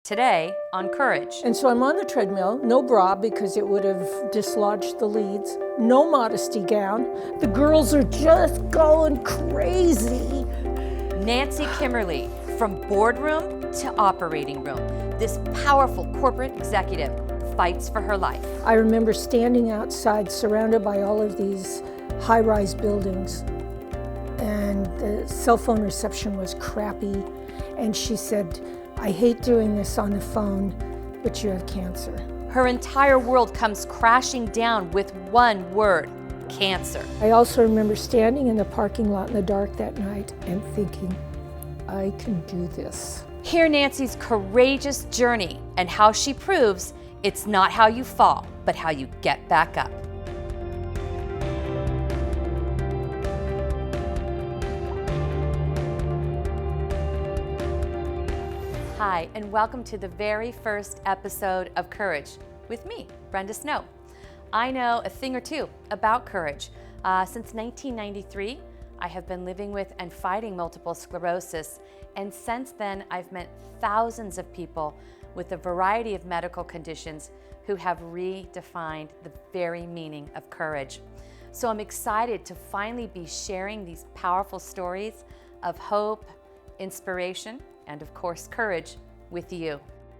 Today on Courage. And so I'm on the treadmill, no bra because it would have dislodged the leads, no modesty gown. The girls are just going crazy. Nancy Kimerly, from boardroom to operating room, this powerful corporate executive fights for her life. I remember standing outside surrounded by all of these high-rise buildings, and the cell phone reception was crappy, and she said, "I hate doing this on the phone, but you have cancer." Her entire world comes crashing down with one word: cancer. I also remember standing in the parking lot in the dark that night and thinking, I can do this. Hear Nancy's courageous journey and how she proves it's not how you fall, but how you get back up. Hi, and welcome to the very first episode of Courage with me, Brenda Snow. I know a thing or two about courage. Since 1993, I have been living with and fighting multiple sclerosis, and since then, I've met thousands of people with a variety of medical conditions who have redefined the very meaning of courage. So I'm excited to finally be sharing these powerful stories of hope, inspiration, and of course, courage with you.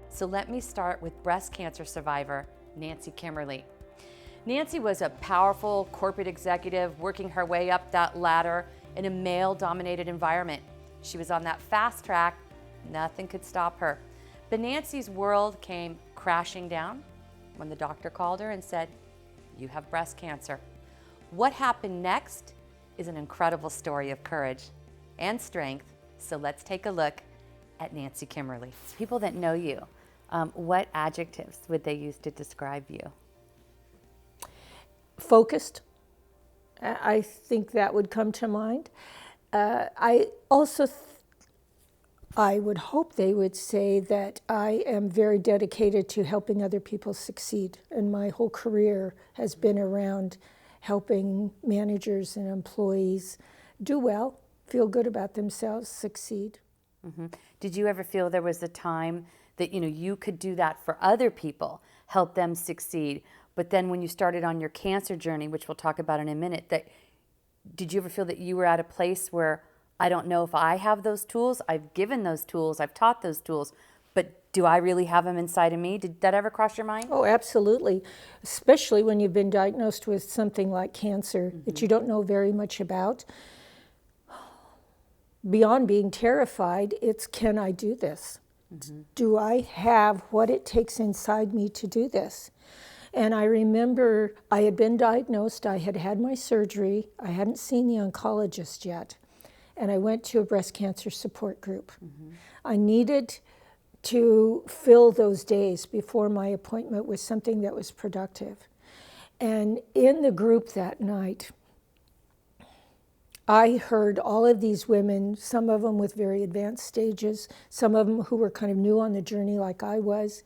So let me start with breast cancer survivor, Nancy Kimerly. Nancy was a powerful corporate executive working her way up that ladder in a male-dominated environment. She was on that fast track, nothing could stop her. But Nancy's world came crashing down when the doctor called her and said, "You have breast cancer." What happened next is an incredible story of courage and strength. So let's take a look at Nancy Kimerly. People that know you, what adjectives would they use to describe you? Focused. I think that would come to mind. I would hope they would say that I am very dedicated to helping other people succeed. And my whole career has been around helping managers and employees do well, feel good about themselves, succeed. Mm-hmm. Did you ever feel there was a time that you could do that for other people, help them succeed? But then when you started on your cancer journey, which we'll talk about in a minute, did you ever feel that you were at a place where, I don't know if I have those tools, I've given those tools, I've taught those tools, but do I really have them inside of me? Did that ever cross your mind? Oh, absolutely. Especially when you've been diagnosed with something like cancer that you don't know very much about. Beyond being terrified, it's, can I do this? Do I have what it takes inside me to do this? And I remember I had been diagnosed, I had had my surgery, I hadn't seen the oncologist yet, and I went to a breast cancer support group. I needed to fill those days before my appointment with something that was productive. And in the group that night, I heard all of these women, some of them with very advanced stages, some of them who were kind of new on the journey like I was.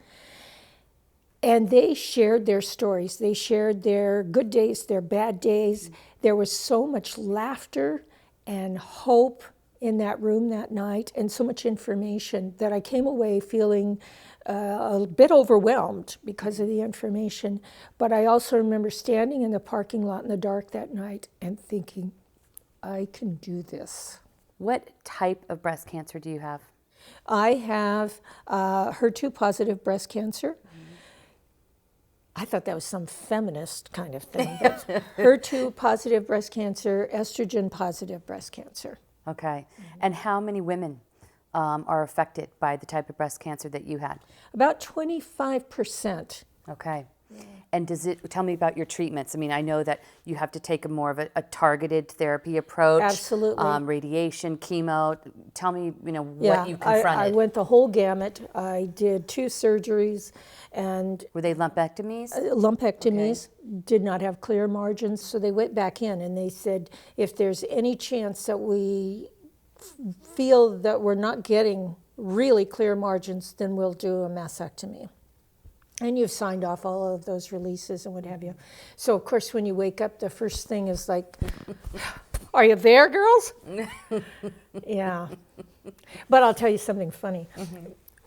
And they shared their stories. They shared their good days, their bad days. There was so much laughter and hope in that room that night, and so much information that I came away feeling a bit overwhelmed because of the information. But I also remember standing in the parking lot in the dark that night and thinking, I can do this. What type of breast cancer do you have? I have HER2 positive breast cancer. I thought that was some feminist kind of thing. But HER2 positive breast cancer, estrogen positive breast cancer. Okay. And how many women are affected by the type of breast cancer that you had? About 25%. Okay. And tell me about your treatments. I mean, I know that you have to take more of a targeted therapy approach. Absolutely. Radiation, chemo. Tell me, what you confronted. I went the whole gamut. I did 2 surgeries, and were they lumpectomies? Lumpectomies. Okay. Did not have clear margins, so they went back in and they said, if there's any chance that we feel that we're not getting really clear margins, then we'll do a mastectomy. And you've signed off all of those releases and what have you. So, of course, when you wake up, the first thing is like, are you there, girls? Yeah. But I'll tell you something funny.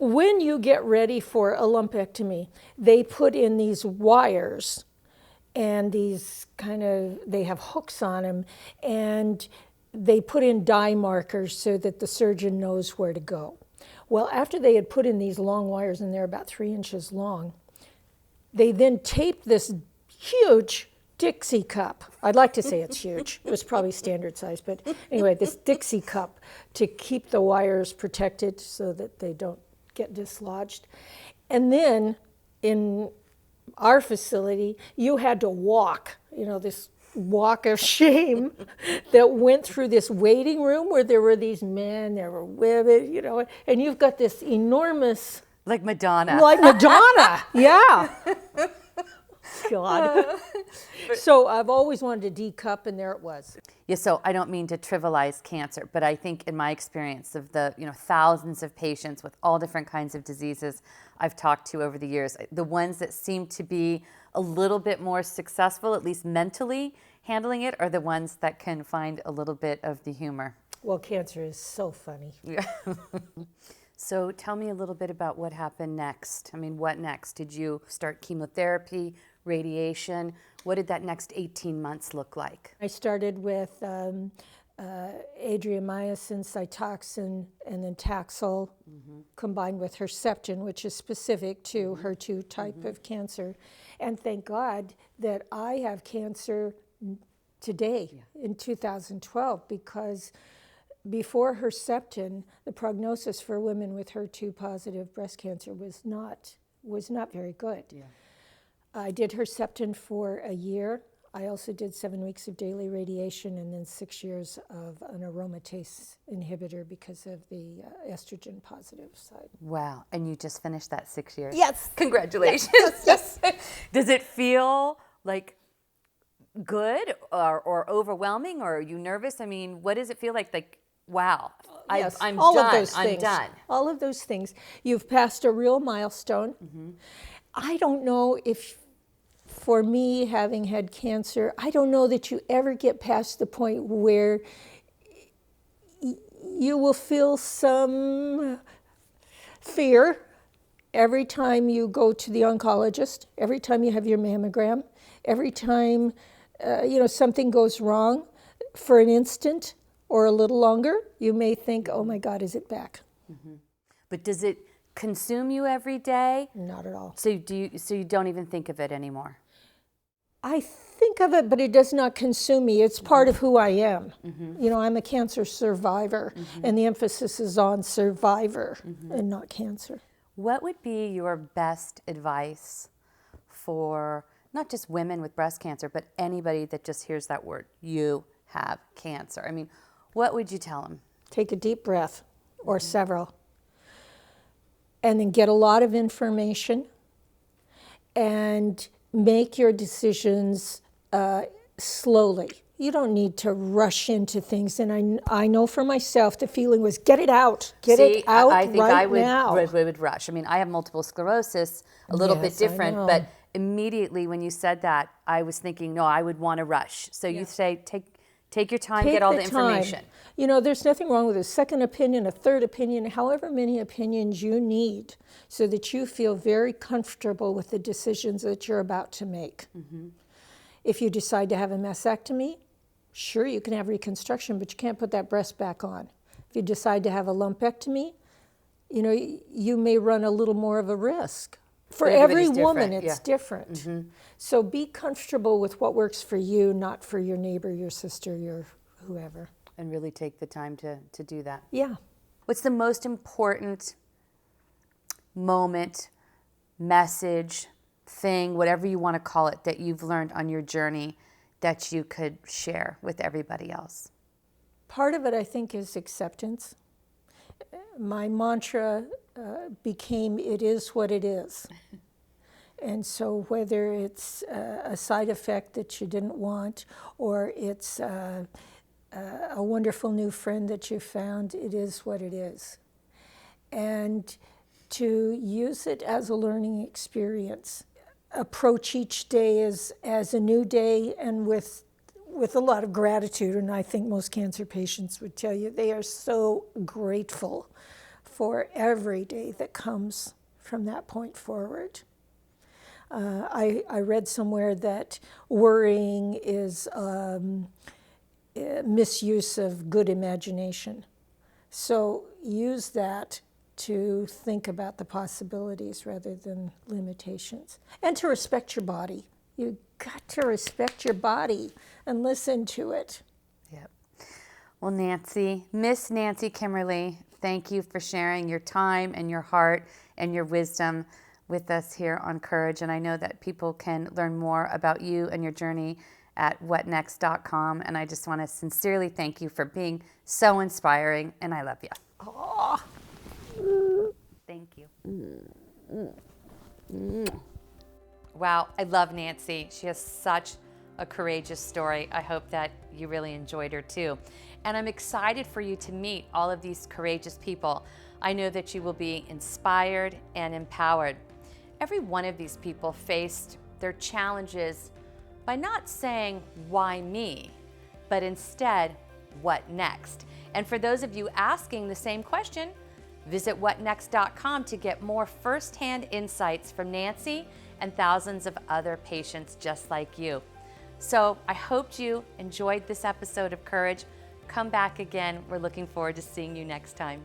when you get ready for a lumpectomy, they put in these wires and these they have hooks on them, and they put in dye markers so that the surgeon knows where to go. Well, after they had put in these long wires, and they're about 3 inches long, they then taped this huge Dixie cup. I'd like to say it's huge. It was probably standard size, but anyway, this Dixie cup to keep the wires protected so that they don't get dislodged. And then in our facility, you had to walk, this walk of shame that went through this waiting room where there were these men, there were women, and you've got this enormous... Like Madonna. Like Madonna, yeah. God. So I've always wanted to decup, and there it was. Yeah, so I don't mean to trivialize cancer, but I think in my experience of the thousands of patients with all different kinds of diseases I've talked to over the years, the ones that seem to be a little bit more successful, at least mentally handling it, are the ones that can find a little bit of the humor. Well, cancer is so funny. Yeah. So tell me a little bit about what happened next. I mean, what next? Did you start chemotherapy, radiation? What did that next 18 months look like? I started with adriamycin, Cytoxan, and then Taxol, combined with Herceptin, which is specific to HER2 type of cancer. And thank God that I have cancer today in 2012, because before Herceptin, the prognosis for women with HER2 positive breast cancer was not very good. Yeah. I did Herceptin for a year. I also did 7 weeks of daily radiation and then 6 years of an aromatase inhibitor because of the estrogen positive side. Wow, and you just finished that 6 years? Yes. Congratulations. Yes. Does it feel like good or overwhelming, or are you nervous? I mean, what does it feel like? Like, wow, yes, I'm all done. Of those I'm things. done. All of those things. You've passed a real milestone. I don't know if, for me, having had cancer, I don't know that you ever get past the point where you will feel some fear every time you go to the oncologist, every time you have your mammogram, every time something goes wrong. For an instant or a little longer, you may think, oh my God, is it back? But does it consume you every day? Not at all. So you don't even think of it anymore? I think of it, but it does not consume me. It's part of who I am. I'm a cancer survivor, and the emphasis is on survivor and not cancer. What would be your best advice for not just women with breast cancer, but anybody that just hears that word, you have cancer? I mean, what would you tell them? Take a deep breath, or several, and then get a lot of information and make your decisions slowly. You don't need to rush into things. And I know for myself, the feeling was get it out. Get it out I think right I would, now. would rush. I mean, I have multiple sclerosis, a little bit different, but immediately when you said that, I was thinking, no, I would want to rush. So you say, take your time, get all the information. There's nothing wrong with a second opinion, a third opinion, however many opinions you need so that you feel very comfortable with the decisions that you're about to make. If you decide to have a mastectomy, sure, you can have reconstruction, but you can't put that breast back on. If you decide to have a lumpectomy, you may run a little more of a risk. For every woman, it's different. So be comfortable with what works for you, not for your neighbor, your sister, your whoever. And really take the time to do that. Yeah. What's the most important moment, message, thing, whatever you want to call it, that you've learned on your journey that you could share with everybody else? Part of it, I think, is acceptance. My mantra became, it is what it is. And so whether it's a side effect that you didn't want, or it's a wonderful new friend that you found, it is what it is. And to use it as a learning experience. Approach each day as a new day, and with a lot of gratitude. And I think most cancer patients would tell you they are so grateful for every day that comes from that point forward. I read somewhere that worrying is misuse of good imagination. So use that to think about the possibilities rather than limitations. And to respect your body. You got to respect your body and listen to it. Yep. Well, Nancy, Miss Nancy Kimerly, thank you for sharing your time and your heart and your wisdom with us here on Courage. And I know that people can learn more about you and your journey at whatnext.com. And I just want to sincerely thank you for being so inspiring. And I love you. Oh. Thank you. Wow, I love Nancy. She has such a courageous story. I hope that you really enjoyed her too. And I'm excited for you to meet all of these courageous people. I know that you will be inspired and empowered. Every one of these people faced their challenges by not saying, why me? But instead, what next? And for those of you asking the same question, visit whatnext.com to get more firsthand insights from Nancy and thousands of other patients just like you. So I hope you enjoyed this episode of Courage. Come back again. We're looking forward to seeing you next time.